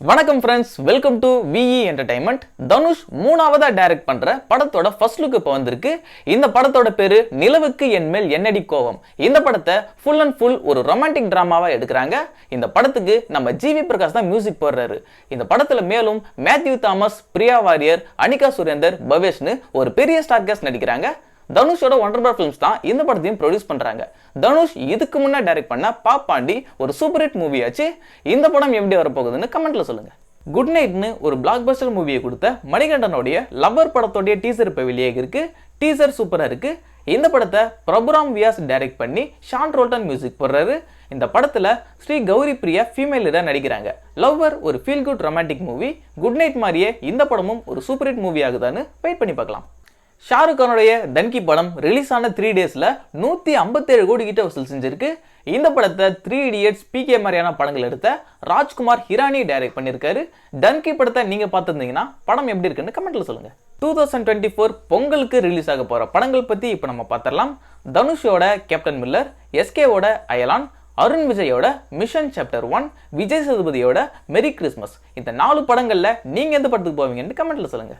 வணக்கம் friends, welcome to V E entertainment. Dhanush மூணாவதா direct பண்ற படத்தோட ஃபர்ஸ்ட் லுக் இப்போ வந்திருக்கு. இந்த படத்தோட பேரு நிலவுக்கு என் மேல் என்னடி கோவம். இந்த படத்தை ஃபுல் அண்ட் ஃபுல் ஒரு ரொமான்டிக் டிராமாவா எடுக்கிறாங்க. இந்த படத்துக்கு நம்ம ஜிவி பிரகாஷ் தான் மியூசிக் போடுறாரு. இந்த படத்துல மேலும் மேத்யூ தாமஸ், பிரியா வாரியர், அனிகா சுரேந்தர், பவேஷ்னு ஒரு பெரிய ஸ்டார் காஸ்ட் நடிக்கிறாங்க. தனுஷோட ஒண்டர்பார் ஃபிலிம்ஸ் தான் இந்த படத்தையும் ப்ரொடியூஸ் பண்றாங்க. தனுஷ் இதுக்கு முன்னாடி டைரக்ட் பண்ண பாப்பாண்டி ஒரு சூப்பர் ஹிட் மூவி ஆச்சு. இந்த படம் எப்படி வரப்போகுதுன்னு கமெண்ட்ல சொல்லுங்க. குட் நைட்னு ஒரு பிளாக் பஸ்டர் மூவியை கொடுத்த மணிகண்டனுடைய லவ்வர் படத்தோடைய டீசர் இப்போ வெளியாக இருக்கு. டீசர் சூப்பரா இருக்கு. இந்த படத்தை பிரபுராம் வியாஸ் டைரக்ட் பண்ணி ஷான் ரோல்டன் மியூசிக் போடுறாரு. இந்த படத்துல ஸ்ரீ கௌரி பிரியா ஃபீமேல் லீடா நடிக்கிறாங்க. லவ்வர் ஒரு feel good romantic movie. Good night மாதிரியே இந்த படமும் ஒரு சூப்பர் ஹிட் மூவி ஆகுதான்னு வெயிட் பண்ணி பார்க்கலாம். ஷாருக் கானுடைய தன்கி படம் ரிலீஸ் ஆன 3 டேஸ்ல 157 கோடி கிட்ட வசூல் செஞ்சிருக்கு. இந்த படத்தை 3 இடியட்ஸ், பிகே மாதிரியான படங்கள் எடுத்த ராஜ்குமார் ஹிரானி டைரக்ட் பண்ணியிருக்காரு. டன்கி படத்தை நீங்க பார்த்துருந்தீங்கன்னா படம் எப்படி இருக்குன்னு கமெண்ட்ல சொல்லுங்க. 2024 பொங்கலுக்கு ரிலீஸ் ஆக போற படங்கள் பத்தி இப்ப நம்ம பார்த்திடலாம். தனுஷோட கேப்டன் மில்லர், எஸ்கேவோட அயலான், அருண் விஜயோட மிஷன் சாப்டர் 1, விஜய் சேதுபதியோட மெரி கிறிஸ்மஸ். இந்த 4 படங்கள்ல நீங்க எந்த படத்துக்கு போவீங்கன்னு கமெண்ட்ல சொல்லுங்க.